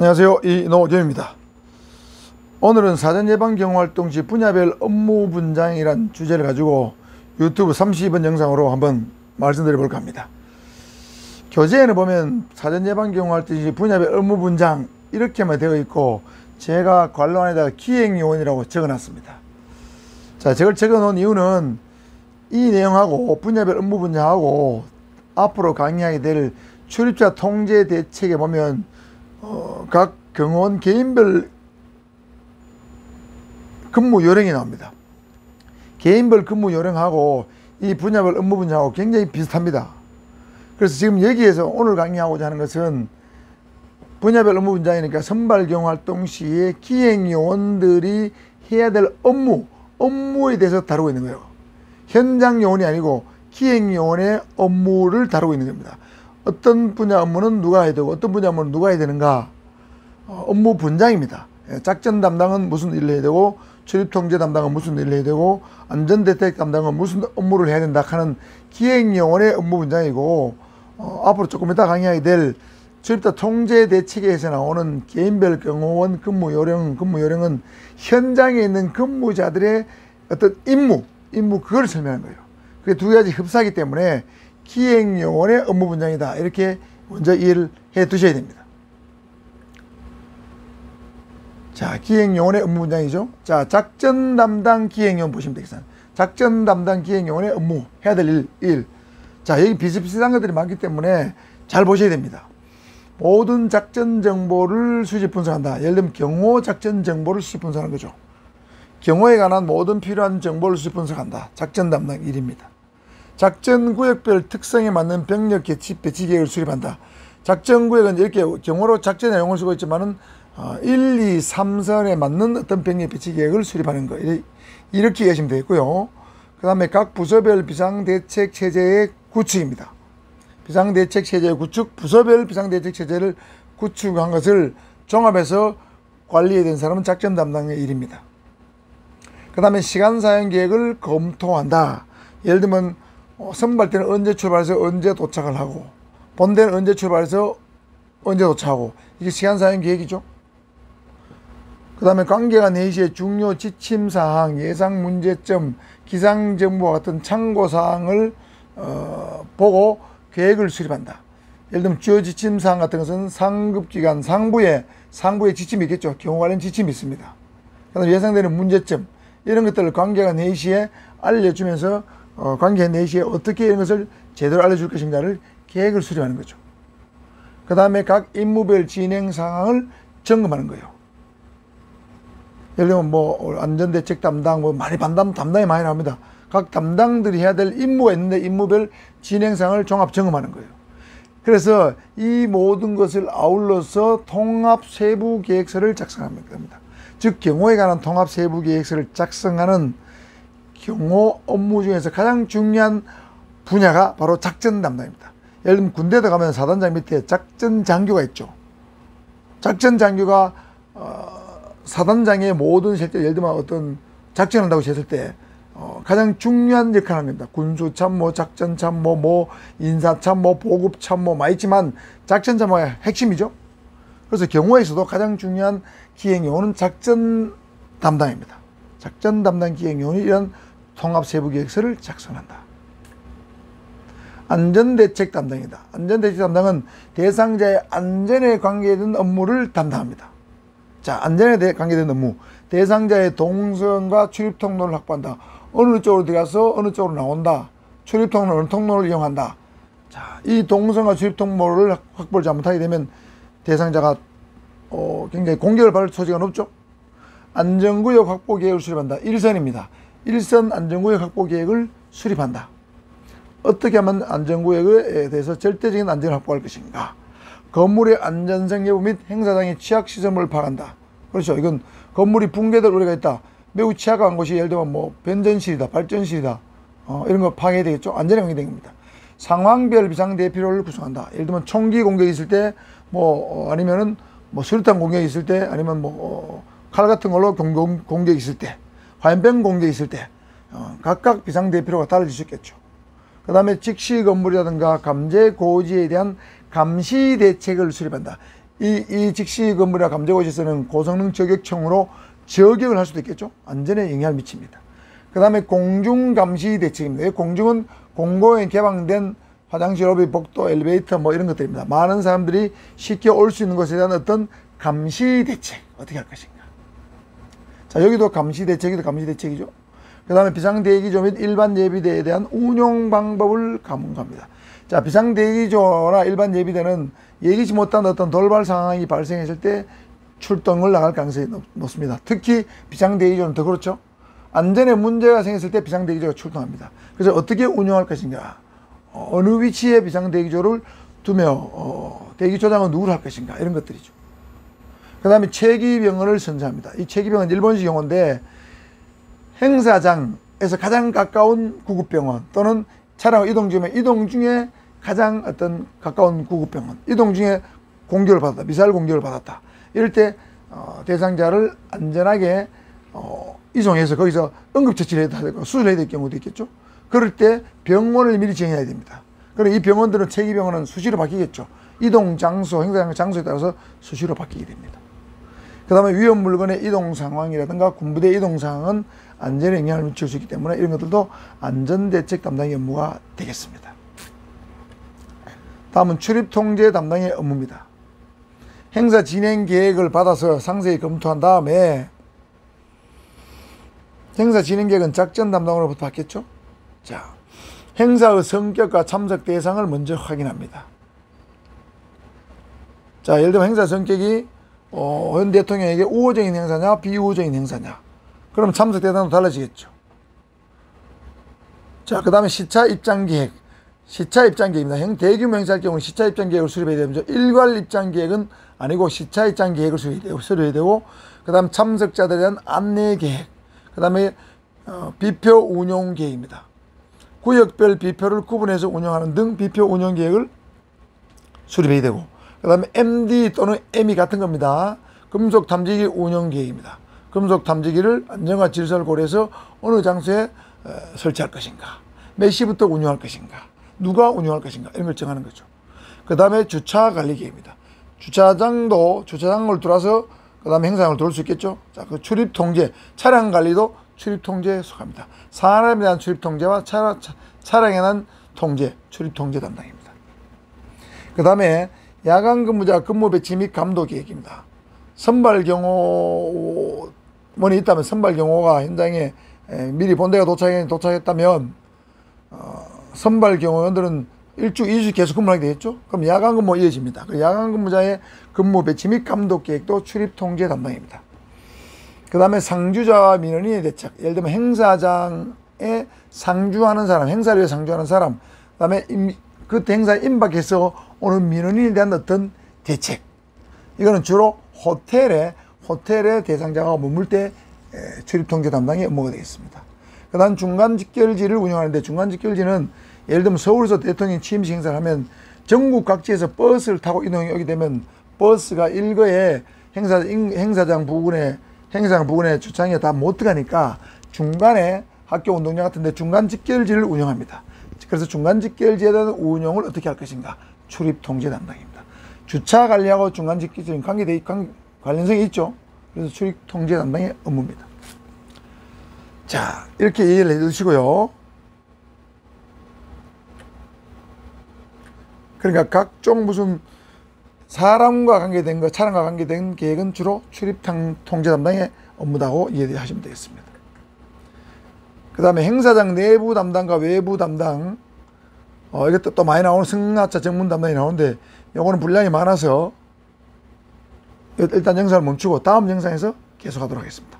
안녕하세요, 이노겸입니다. 오늘은 사전예방경호활동 시 분야별 업무 분장이란 주제를 가지고 유튜브 32번 영상으로 한번 말씀드려 볼까 합니다. 교재에는 보면 사전예방경호활동 시 분야별 업무 분장 이렇게만 되어 있고, 제가 관로안에다가 기행요원이라고 적어 놨습니다. 자, 저걸 적어 놓은 이유는 이 내용하고 분야별 업무 분장하고 앞으로 강의하게 될 출입자 통제 대책에 보면 각 경호원 개인별 근무 요령이 나옵니다. 개인별 근무 요령하고 이 분야별 업무 분야하고 굉장히 비슷합니다. 그래서 지금 여기에서 오늘 강의하고자 하는 것은 분야별 업무 분장이니까 선발 경호 활동 시에 기행요원들이 해야 될 업무에 대해서 다루고 있는 거예요. 현장 요원이 아니고 기행요원의 업무를 다루고 있는 겁니다. 어떤 분야 업무는 누가 해야 되고 어떤 분야 업무는 누가 해야 되는가, 업무 분장입니다. 작전 담당은 무슨 일을 해야 되고, 출입통제 담당은 무슨 일을 해야 되고, 안전대책 담당은 무슨 업무를 해야 된다 하는 기행요원의 업무 분장이고, 앞으로 조금 이따 강의하게 될 출입자 통제 대책에서 나오는 개인별 경호원 근무 요령은 현장에 있는 근무자들의 어떤 임무 그걸 설명하는 거예요. 그게 두 가지 흡사하기 때문에 기행요원의 업무 분장이다, 이렇게 먼저 이해를 해 두셔야 됩니다. 자, 기행요원의 업무 분장이죠. 자, 작전 담당 기행요원 보시면 되겠습니다. 작전 담당 기행요원의 업무, 해야 될 일. 자, 여기 비슷비슷한 것들이 많기 때문에 잘 보셔야 됩니다. 모든 작전 정보를 수집 분석한다. 예를 들면 경호 작전 정보를 수집 분석하는 거죠. 경호에 관한 모든 필요한 정보를 수집 분석한다. 작전 담당 일입니다. 작전 구역별 특성에 맞는 병력 배치 계획을 수립한다. 작전 구역은 이렇게 경호로 작전 내용을 쓰고 있지만은 1, 2, 3선에 맞는 어떤 병력 배치 계획을 수립하는 거, 이렇게 이해하시면 되겠고요. 그 다음에 각 부서별 비상대책 체제의 구축입니다. 비상대책 체제의 구축, 부서별 비상대책 체제를 구축한 것을 종합해서 관리해야 되는 사람은 작전 담당의 일입니다. 그 다음에 시간 사용 계획을 검토한다. 예를 들면 선발대는 언제 출발해서 언제 도착을 하고, 본대는 언제 출발해서 언제 도착하고, 이게 시간 사용 계획이죠. 그 다음에 관계간 회의시의 중요 지침사항, 예상 문제점, 기상정보와 같은 참고사항을 보고 계획을 수립한다. 예를 들면 주요 지침사항 같은 것은 상급기관, 상부에 지침이 있겠죠. 경호 관련 지침이 있습니다. 그 다음에 예상되는 문제점, 이런 것들을 관계간 회의시에 알려주면서 관계간 회의시에 어떻게 이런 것을 제대로 알려줄 것인가를 계획을 수립하는 거죠. 그 다음에 각 임무별 진행 상황을 점검하는 거예요. 예를 들면 안전대책 담당, 담당이 많이 나옵니다. 각 담당들이 해야 될 임무가 있는데 임무별 진행 상황을 종합 점검하는 거예요. 그래서 이 모든 것을 아울러서 통합 세부 계획서를 작성하면 됩니다. 즉 경호에 관한 통합 세부 계획서를 작성하는 경호 업무 중에서 가장 중요한 분야가 바로 작전 담당입니다. 예를 들면 군대에 가면 사단장 밑에 작전 장교가 있죠. 작전 장교가 사단장의 모든 실제, 예를 들면 어떤 작전을 한다고 했을 때 가장 중요한 역할을 합니다. 군수참모, 작전참모, 인사참모, 보급참모 많이 있지만 작전참모가 핵심이죠. 그래서 경호에서도 가장 중요한 기행요원은 작전 담당입니다. 작전 담당 기행요원이 이런 통합 세부 계획서를 작성한다. 안전대책 담당이다. 안전대책 담당은 대상자의 안전에 관계된 업무를 담당합니다. 자, 안전에 관계된 업무, 대상자의 동선과 출입 통로를 확보한다. 어느 쪽으로 들어가서 어느 쪽으로 나온다. 출입 통로, 어느 통로를 이용한다. 자, 이 동선과 출입 통로를 확보를 잘못하게 되면 대상자가 굉장히 공격을 받을 소지가 높죠. 안전구역 확보 계획을 수립한다. 1선입니다. 1선 안전구역 확보 계획을 수립한다. 어떻게 하면 안전구역에 대해서 절대적인 안전을 확보할 것인가. 건물의 안전성 여부 및 행사장의 취약 시설물을 파악한다. 그렇죠. 이건 건물이 붕괴될 우려가 있다. 매우 취약한 곳이 예를 들면 변전실이다, 발전실이다, 이런 거 파악해야 되겠죠. 안전에 관계된 겁니다. 상황별 비상대피로를 구성한다. 예를 들면 총기 공격이 있을 때, 아니면은 수류탄 공격이 있을 때, 아니면 칼 같은 걸로 공격이 있을 때, 화염병 공격이 있을 때, 각각 비상대피로가 달라질 수 있겠죠. 그 다음에 직시 건물이라든가 감제 고지에 대한 감시 대책을 수립한다. 이 직시 건물이나 감정고시에서는 고성능 저격청으로 저격을 할 수도 있겠죠. 안전에 영향을 미칩니다. 그 다음에 공중감시 대책입니다. 공중은 공공에 개방된 화장실, 로비, 복도, 엘리베이터 뭐 이런 것들입니다. 많은 사람들이 쉽게 올 수 있는 것에 대한 어떤 감시 대책 어떻게 할 것인가. 자, 여기도 감시 대책이죠. 그 다음에 비상대기조 및 일반 예비대에 대한 운용 방법을 가문합니다. 자, 비상대기조나 일반 예비대는 예기치 못한 어떤 돌발 상황이 발생했을 때 출동을 나갈 가능성이 높습니다. 특히 비상대기조는 더 그렇죠. 안전에 문제가 생겼을 때 비상대기조가 출동합니다. 그래서 어떻게 운영할 것인가, 어느 위치에 비상대기조를 두며 대기조장은 누구를 할 것인가, 이런 것들이죠. 그 다음에 체기병원을 선정합니다. 이 체기병원은 일본식 용어인데 행사장에서 가장 가까운 구급병원 또는 차량 이동 중에 가장 어떤 가까운 구급병원, 이동 중에 공격을 받았다, 미사일 공격을 받았다, 이럴 때 대상자를 안전하게 이송해서 거기서 응급처치를 해야 되고 수술해야 될 경우도 있겠죠. 그럴 때 병원을 미리 정해야 됩니다. 그리고 이 병원들은 체기병원은 수시로 바뀌겠죠. 이동 장소, 행사장 장소에 따라서 수시로 바뀌게 됩니다. 그 다음에 위험 물건의 이동 상황이라든가 군부대 이동 상황은 안전에 영향을 미칠 수 있기 때문에 이런 것들도 안전대책 담당의 업무가 되겠습니다. 다음은 출입통제 담당의 업무입니다. 행사 진행 계획을 받아서 상세히 검토한 다음에 행사 진행 계획은 작전 담당으로부터 받겠죠. 자, 행사의 성격과 참석 대상을 먼저 확인합니다. 자, 예를 들면 행사 성격이 현 대통령에게 우호적인 행사냐 비우호적인 행사냐, 그럼 참석 대상도 달라지겠죠. 자, 그 다음에 시차 입장 계획. 시차 입장 계획입니다. 대규모 행사할 경우 시차 입장 계획을 수립해야 되죠. 일괄 입장 계획은 아니고 시차 입장 계획을 수립해야 되고, 그 다음 참석자들에 대한 안내 계획, 그 다음에 비표 운용 계획입니다. 구역별 비표를 구분해서 운영하는 등 비표 운영 계획을 수립해야 되고, 그 다음에 MD 또는 ME 같은 겁니다. 금속 탐지기 운영 계획입니다. 금속 탐지기를 안전과 질서를 고려해서 어느 장소에 설치할 것인가, 몇 시부터 운영할 것인가, 누가 운영할 것인가, 이런 걸 정하는 거죠. 그 다음에 주차 관리 계획입니다. 주차장을 돌아서 그 다음에 행사장을 돌 수 있겠죠. 자, 그 출입 통제, 차량 관리도 출입 통제에 속합니다. 사람에 대한 출입 통제와 차량에 대한 통제, 출입 통제 담당입니다. 그 다음에 야간 근무자 근무 배치 및 감도 계획입니다. 선발 경호원이 있다면 선발 경호가 현장에 미리 본대가 도착했다면 선발 경호원들은 1주, 2주 계속 근무하게 되겠죠. 그럼 야간 근무 이어집니다. 야간 근무자의 근무 배치 및 감독 계획도 출입 통제 담당입니다. 그 다음에 상주자와 민원인의 대책. 예를 들면 행사장에 상주하는 사람, 행사를 위해 상주하는 사람, 그 다음에 그 행사에 임박해서 오는 민원인에 대한 어떤 대책. 이거는 주로 호텔에 대상자가 머물 때 출입 통제 담당의 업무가 되겠습니다. 그 다음 중간 직결지를 운영하는데, 중간 직결지는 예를 들면 서울에서 대통령 취임식 행사를 하면 전국 각지에서 버스를 타고 이동이 오게 되면 버스가 일거에 행사장 부근에 주차장에 다 못 들어가니까 중간에 학교 운동장 같은 데 중간 직결지를 운영합니다. 그래서 중간 직결지에 대한 운영을 어떻게 할 것인가, 출입 통제 담당입니다. 주차 관리하고 중간 직결지는 관련성이 있죠. 그래서 출입 통제 담당의 업무입니다. 자, 이렇게 이해를 해 주시고요. 그러니까 각종 무슨 사람과 관계된 것, 차량과 관계된 계획은 주로 출입 통제 담당의 업무다고 이해하시면 되겠습니다. 그 다음에 행사장 내부 담당과 외부 담당, 이것도 또 많이 나오는 승하차 정문 담당이 나오는데, 요거는 분량이 많아서 일단 영상을 멈추고 다음 영상에서 계속하도록 하겠습니다.